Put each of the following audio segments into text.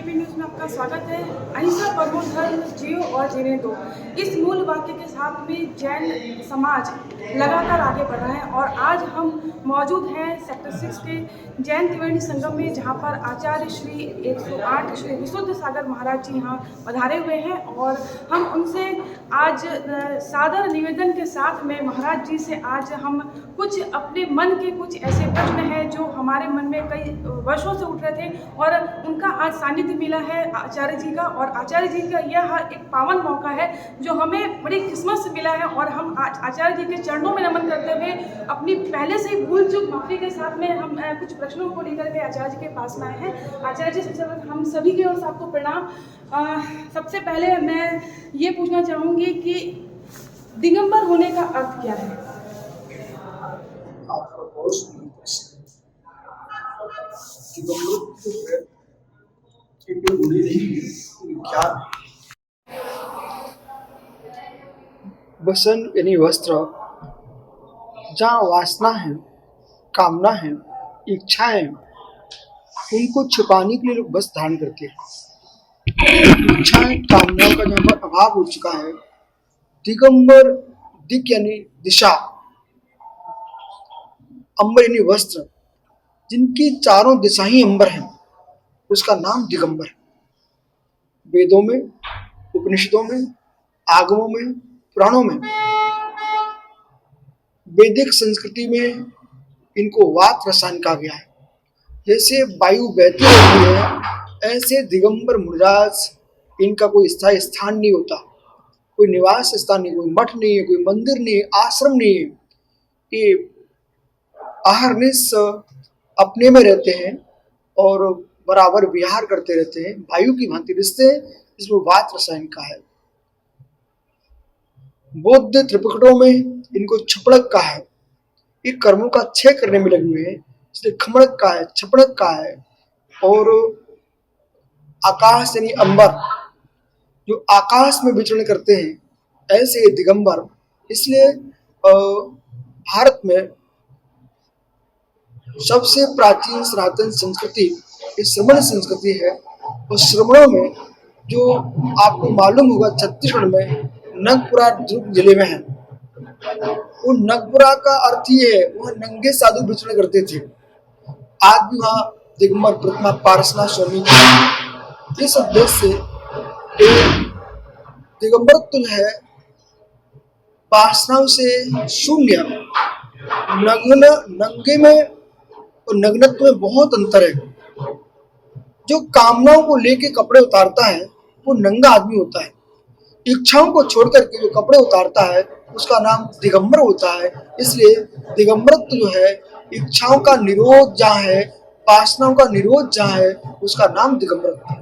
TV news में आपका स्वागत है। अहिंसा परमो धर्म, जियो और जीने दो, इस मूल वाक्य के साथ में जैन समाज लगातार आगे बढ़ रहा है और आज हम मौजूद हैं सेक्टर 6 के जैन त्रिवेणी संगम में, जहां पर आचार्य श्री 108 श्री विशुद्ध सागर महाराज जी यहाँ पधारे हुए हैं और हम उनसे आज सादर निवेदन के साथ में महाराज जी से आज हम कुछ अपने मन के कुछ ऐसे प्रश्न हैं जो हमारे मन में कई वर्षों से उठ रहे थे और उनका आज सानिध्य मिला है आचार्य जी का। और आचार्य जी का यह एक पावन मौका है जो हमें बड़ी किस्मत से मिला है और हम आज आचार्य जी के चरणों में नमन करते हुए अपनी पहले से ही भूल चूक माफी के साथ में हम कुछ प्रश्नों को लेकर के आचार्य जी के पास में आए हैं। आचार्य जी, सबसे पहले हम सभी की ओर से आपको प्रणाम। सबसे पहले मैं ये पूछना चाहूँगी कि दिगंबर होने का अर्थ क्या है? वसन यानी वस्त्र, जहाँ वासना है, कामना है, इच्छा है, उनको छुपाने के लिए लोग वस्त्र धारण करते हैं। इच्छाएं, कामनाओं का जहाँ पर अभाव हो चुका है, दिगंबर, दिक यानी दिशा, अंबर यानी वस्त्र, जिनकी चारों दिशा ही अंबर है, उसका नाम दिगंबर है। वेदों में, उपनिषदों में, आगमों में, पुराणों में, वैदिक संस्कृति में इनको वात रसायन कहा गया है। जैसे वायु बहती रहती है, ऐसे दिगंबर मुनिराज, इनका कोई स्थायी स्थान नहीं होता, कोई निवास स्थान नहीं, कोई मठ नहीं है, कोई मंदिर नहीं है, आश्रम नहीं है। ये अहरनिश अपने में रहते हैं और बराबर विहार करते रहते हैं, वायु की भांति रिश्ते, इसमें वात रसायन का है। बौद्ध त्रिपिटकों में इनको छपड़क का है, ये कर्मों का क्षय करने में लगे हुए हैं, इसलिए खमड़क का है, छपड़क का है। और आकाश यानी अंबर, जो आकाश में विचरण करते हैं, ऐसे ये दिगंबर। इसलिए भारत में सबसे प्राचीन सनातन संस्कृति ये श्रमण संस्कृति है। और श्रमणों में जो आपको मालूम होगा, छत्तीसगढ़ में नगपुरा दुर्ग जिले में है। वो नगपुरा का अर्थ ये है, वह नंगे साधु विचरण करते थे। आज भी वहाँ दिगंबर प्रतिमा पारसनाथ स्वामी इस उद्देश्य से दिगंबर तुल है, पारसनाओं से शून्य, नग्न, नंगे में और नग्नत्व में बहुत अंतर है। जो कामनाओं को लेके कपड़े उतारता है वो नंगा आदमी होता है। इच्छाओं को छोड़ करके जो कपड़े उतारता है उसका नाम दिगंबर होता है। इसलिए दिगंबरत्व जो है, इच्छाओं का निरोध जहाँ है, वासनाओं का निरोध जहाँ है, उसका नाम दिगंबरत्व है।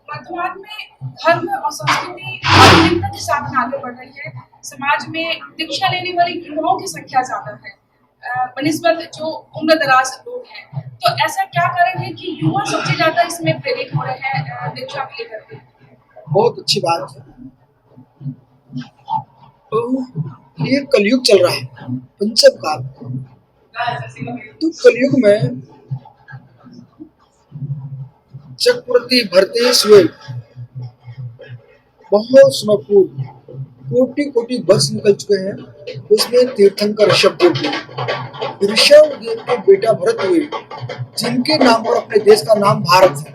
वर्तमान में धर्म और संस्कृति आधुनिकता के साथ आगे बढ़ रही है। समाज में दीक्षा लेने वाले युवाओं की संख्या ज्यादा है बनिस्बत जो उम्र दराज लोग हैं। तो ऐसा क्या कारण है कि युवा सबसे ज्यादा इसमें प्रेरित हो रहे हैं दीक्षा के लेकर के? बहुत अच्छी बात है। तो ये कलयुग चल रहा है, पंचम काल। तो कलयुग में चक्रवर्ती भरतेश हुए, बहुत समय पूर्व, कोटि कोटि वर्ष निकल चुके हैं। उसमें तीर्थंकर ऋषभदेव हुए, ऋषभदेव के बेटा भरत हुए, जिनके नाम पर अपने देश का नाम भारत है।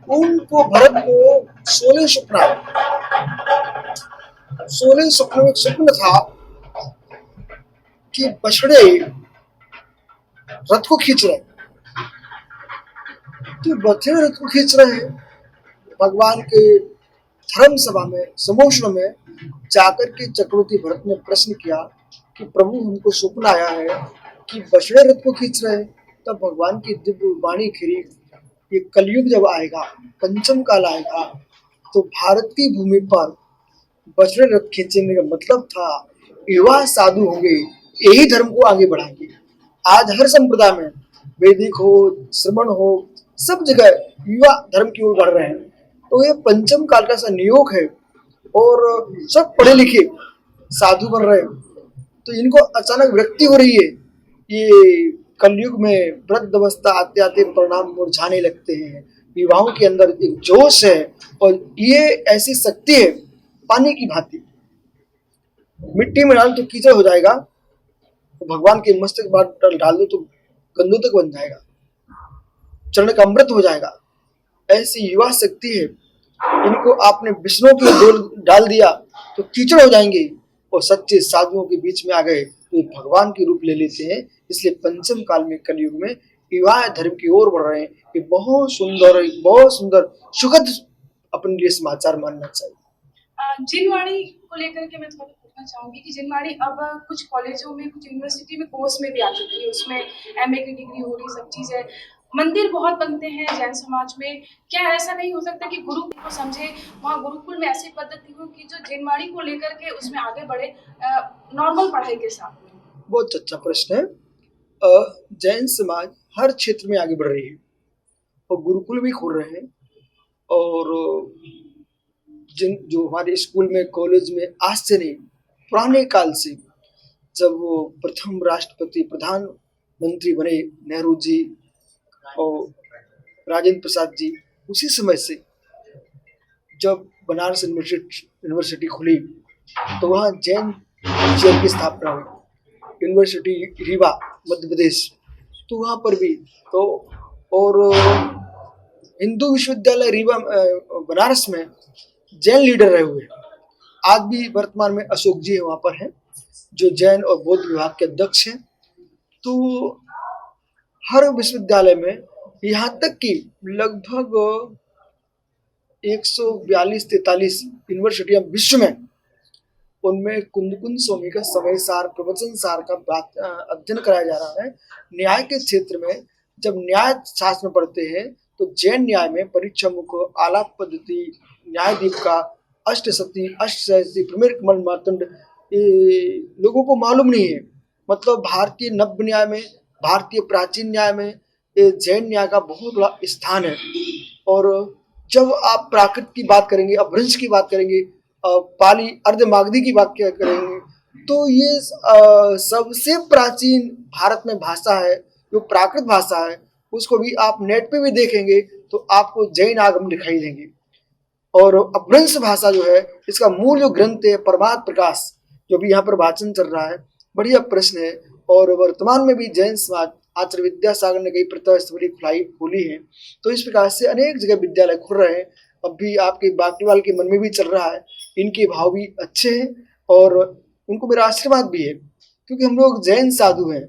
उनको, भरत को 16 सपनों में एक स्वप्न था कि बछड़े रथ को खींच रहे। तो बछड़े रथ को खींच रहे हैं, भगवान के धर्म सभा में, समोषण में जाकर के चक्रवर्ती भरत ने प्रश्न किया कि प्रभु, हमको स्वप्न आया है कि बछड़े रथ को खींच रहे हैं। तब भगवान की दिव्य वाणी खिरी, ये कलयुग जब आएगा, पंचम काल आएगा, तो भारत की भूमि पर बछड़े रथ खींचने का मतलब था युवा साधु होंगे, यही धर्म को आगे बढ़ाएंगे। आज हर संप्रदाय में, वैदिक हो, श्रमण हो, सब जगह युवा धर्म की ओर बढ़ रहे हैं। तो ये पंचम काल का संयोग है और सब पढ़े लिखे साधु बन रहे हैं। तो इनको अचानक विरक्ति हो रही है, ये कलयुग में वृद्धावस्था आते आते परिणाम मुरझाने लगते हैं। विवाहों के अंदर एक जोश है और ये ऐसी शक्ति है पानी की भांति, मिट्टी में डाल तो कीचड़ हो जाएगा, तो भगवान के मस्तक पर डाल दो तो गंधोदक बन जाएगा, चरण का अमृत हो जाएगा। ऐसी युवा शक्ति है, इनको आपने विष्णु के डोल डाल दिया तो कीचड़ हो जाएंगे और सच्चे साधुओं के बीच में आ गए तो भगवान के रूप ले लेते हैं। इसलिए पंचम काल में कलयुग में विवाह धर्म की ओर बढ़ रहे हैं। ये बहुत सुंदर सुखद अपने लिए समाचार मानना चाहिए। जिनवाणी को लेकर के मैं थोड़ा पूछना चाहूंगी कि जिनवाणी अब कुछ कॉलेजों में, कुछ यूनिवर्सिटी में कोर्स में भी आ चुकी है, उसमें एमए की डिग्री हो रही, सब चीज़ है। मंदिर बहुत बनते हैं जैन समाज में, क्या ऐसा नहीं हो सकता कि गुरु को समझे, वहाँ गुरुकुल में ऐसी पद्धति हो कि जो जिनवाणी को लेकर के उसमें आगे बढ़े नॉर्मल पढ़ाई के साथ में? बहुत अच्छा प्रश्न है। जैन समाज हर क्षेत्र में आगे बढ़ रही है और गुरुकुल भी खोल रहे हैं, और जो हमारे स्कूल में, कॉलेज में आज से नहीं, पुराने काल से, जब वो प्रथम राष्ट्रपति प्रधानमंत्री बने नेहरू जी और राजेंद्र प्रसाद जी, उसी समय से जब बनारस यूनिवर्सिटी खुली तो वहाँ जैन विषय की स्थापना हुई। यूनिवर्सिटी रीवा मध्य प्रदेश, तो वहाँ पर भी तो, और हिंदू विश्वविद्यालय रीवा बनारस में जैन लीडर रहे हुए। आज भी वर्तमान में अशोक जी वहाँ पर हैं जो जैन और बौद्ध विभाग के अध्यक्ष हैं। तो हर विश्वविद्यालय में, यहाँ तक कि लगभग 142-43 यूनिवर्सिटियां विश्व में, उनमें कुंदकुंद स्वामी का समय सार, प्रवचन सार का अध्ययन कराया जा रहा है। न्याय के क्षेत्र में जब न्याय शास्त्र में पढ़ते हैं तो जैन न्याय में परीक्षा मुख, आलाप पद्धति, न्याय दीपिका, अष्टसती, अष्टसहस्त्री, प्रमेय कमल मार्तंड, ये लोगों को मालूम नहीं है। मतलब भारतीय नव्य न्याय में, भारतीय प्राचीन न्याय में ये जैन न्याय का बहुत बड़ा स्थान है। और जब आप प्राकृत की बात करेंगे, अपभ्रंश की बात करेंगे, पाली अर्धमागधी की बात करेंगे, तो ये सबसे प्राचीन भारत में भाषा है जो प्राकृत भाषा है। उसको भी आप नेट पे भी देखेंगे तो आपको जैन आगम दिखाई देंगे। और अपभ्रंश भाषा जो है, इसका मूल जो ग्रंथ है परमार्थ प्रकाश, जो भी यहाँ पर वाचन चल रहा है, बढ़िया प्रश्न है। और वर्तमान में भी जैन समाज, आचार्य विद्यासागर ने कई प्रथास्थली खोली है। तो इस प्रकार से अनेक जगह विद्यालय खुल रहे हैं। अब भी आपके बागटीवाल के मन में भी चल रहा है। इनके भाव भी अच्छे हैं और उनको मेरा आशीर्वाद भी है, क्योंकि हम लोग जैन साधु हैं,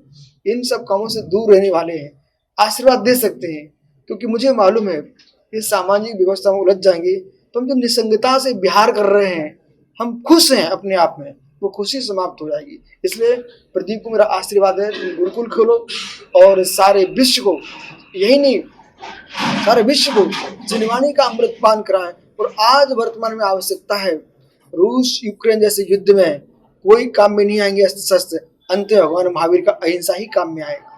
इन सब कामों से दूर रहने वाले हैं। आशीर्वाद दे सकते हैं, क्योंकि मुझे मालूम है कि सामाजिक व्यवस्था में उलझ जाएंगे तो हम जो निसंगता से विहार कर रहे हैं, हम खुश हैं अपने आप में, वो खुशी समाप्त हो जाएगी। इसलिए प्रदीप को मेरा आशीर्वाद है, तुम गुरुकुल खोलो और सारे विश्व को, यही नहीं सारे विश्व को जिनवाणी का अमृत पान कराएं। और आज वर्तमान में आवश्यकता है, रूस यूक्रेन जैसे युद्ध में कोई काम में नहीं आएंगे अस्त्र शस्त्र, अंत भगवान महावीर का अहिंसा ही काम में आएगा।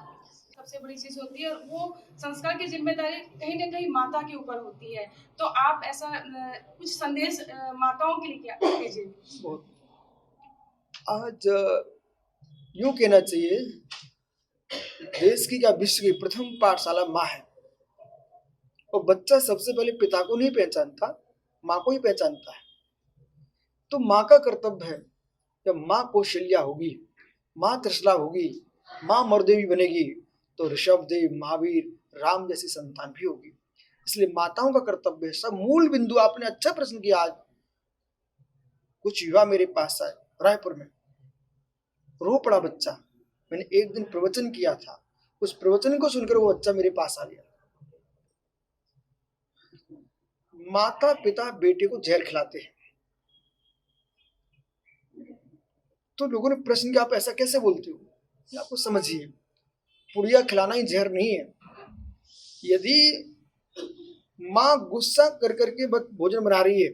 सबसे बड़ी चीज होती है, और वो संस्कार की जिम्मेदारी कहीं ना कहीं माता के ऊपर होती है। तो आप ऐसा कुछ संदेश माताओं के लिए क्या दीजिए? आज यूं कहना चाहिए, देश की क्या विश्व की प्रथम पाठशाला माँ है। और बच्चा सबसे पहले पिता को नहीं पहचानता, माँ को ही पहचानता है। तो माँ का कर्तव्य है, जब माँ कौशल्या होगी, माँ त्रिशला होगी, माँ मरदेवी बनेगी, तो ऋषभदेव, महावीर, राम जैसी संतान भी होगी। इसलिए माताओं का कर्तव्य है। सब मूल बिंदु आपने अच्छा प्रश्न किया। आज कुछ युवा मेरे पास आए रायपुर में, रो पड़ा बच्चा। मैंने एक दिन प्रवचन किया था, उस प्रवचन को सुनकर वो बच्चा मेरे पास आ गया। माता पिता बेटे को जहर खिलाते हैं, तो लोगों ने प्रश्न किया, आप ऐसा कैसे बोलते हो? आपको समझिए, पुड़िया खिलाना ही जहर नहीं है। यदि माँ गुस्सा कर करके भोजन बना रही है,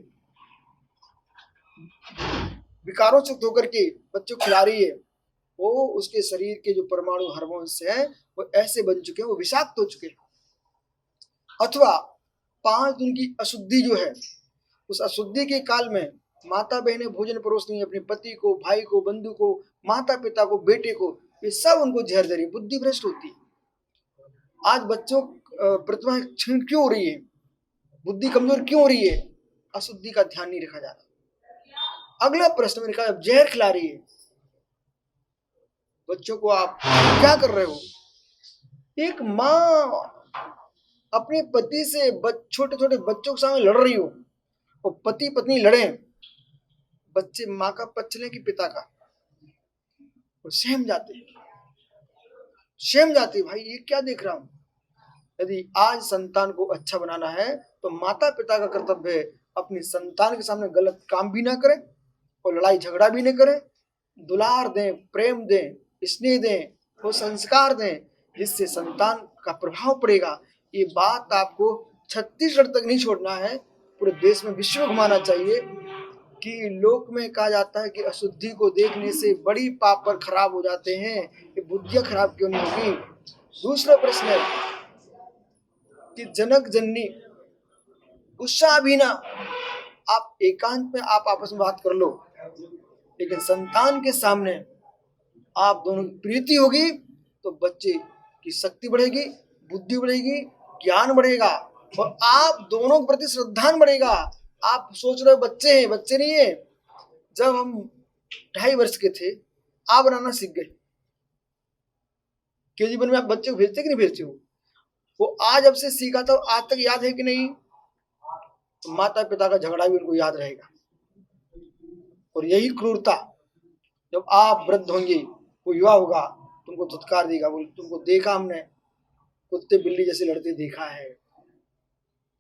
विकारों से धोकर के बच्चों को खिला रही है, वो उसके शरीर के जो परमाणु हार्मोन्स हैं वो ऐसे बन चुके हैं, वो विषाक्त हो चुके हैं। अथवा 5 दिन की अशुद्धि जो है, उस अशुद्धि के काल में माता बहनें भोजन परोसती हैं अपने पति को, भाई को, बंधु को, माता पिता को, बेटे को, ये सब उनको जहर दे रही, बुद्धि भ्रष्ट होती है। आज बच्चों प्रतिभा क्षीण क्यों हो रही है, बुद्धि कमजोर क्यों हो रही है? अशुद्धि का ध्यान नहीं रखा जा रहा। अगला प्रश्न मैंने कहा, जहर खिला रही है बच्चों को, आप क्या कर रहे हो? एक माँ अपने पति से छोटे छोटे बच्चों के सामने लड़ रही हो, और पति पत्नी लड़े, बच्चे माँ का पक्ष लें कि पिता का, और सहम जाते भाई ये क्या देख रहा हूं। यदि आज संतान को अच्छा बनाना है तो माता पिता का कर्तव्य है अपनी संतान के सामने गलत काम भी ना करें और लड़ाई झगड़ा भी नहीं करें, दुलार दें, प्रेम दें, स्नेह दें, वो संस्कार दें, जिससे संतान का प्रभाव पड़ेगा। ये बात आपको छत्तीसगढ़ तक नहीं छोड़ना है, पूरे देश में, विश्व में घुमाना चाहिए कि लोक में कहा जाता है कि अशुद्धि को देखने से बड़ी पाप पर खराब हो जाते हैं, ये बुद्धियां खराब क्यों नहीं होगी। दूसरा प्रश्न है कि जनक जननी गुस्सा भी ना, आप एकांत में आप आपस में बात कर लो, लेकिन संतान के सामने आप दोनों की प्रीति होगी तो बच्चे की शक्ति बढ़ेगी, बुद्धि बढ़ेगी, ज्ञान बढ़ेगा, और आप दोनों के प्रति श्रद्धान बढ़ेगा। आप सोच रहे हो बच्चे हैं, बच्चे नहीं है। जब हम 2.5 वर्ष के थे, आप बनाना सीख गए। केजी 1 में आप बच्चे को भेजते कि नहीं भेजते हो? वो आज अब से सीखा था, आज तक याद है कि नहीं? तो माता पिता का झगड़ा भी उनको याद रहेगा। और यही क्रूरता, जब आप वृद्ध होंगे, वो युवा होगा, तुमको धुतकार देगा, बोल तुमको देखा हमने कुत्ते बिल्ली जैसे लड़ते देखा है।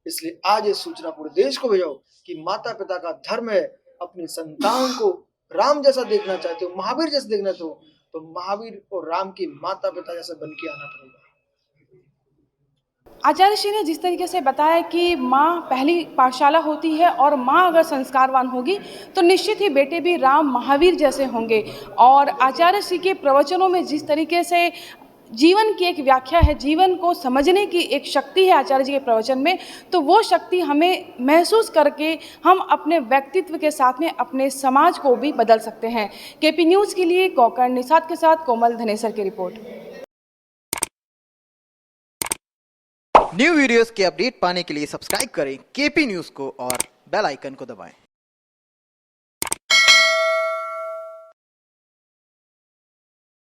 इसलिए आज ये सूचना पूरे देश को भेजो कि माता पिता का धर्म है अपनी संतान को राम जैसा देखना चाहते हो, महावीर जैसा देखना चाहते हो, तो महावीर और राम की माता पिता जैसा बन के आना पड़ेगा। आचार्य श्री ने जिस तरीके से बताया कि माँ पहली पाठशाला होती है और माँ अगर संस्कारवान होगी तो निश्चित ही बेटे भी राम महावीर जैसे होंगे। और आचार्य श्री के प्रवचनों में जिस तरीके से जीवन की एक व्याख्या है, जीवन को समझने की एक शक्ति है आचार्य जी के प्रवचन में, तो वो शक्ति हमें महसूस करके हम अपने व्यक्तित्व के साथ में अपने समाज को भी बदल सकते हैं। केपी न्यूज़ के लिए गोकर्ण निषाद के साथ कोमल धनेसर की रिपोर्ट। न्यू वीडियोस के अपडेट पाने के लिए सब्सक्राइब करें केपी न्यूज़ को और बेल आइकन को दबाएं।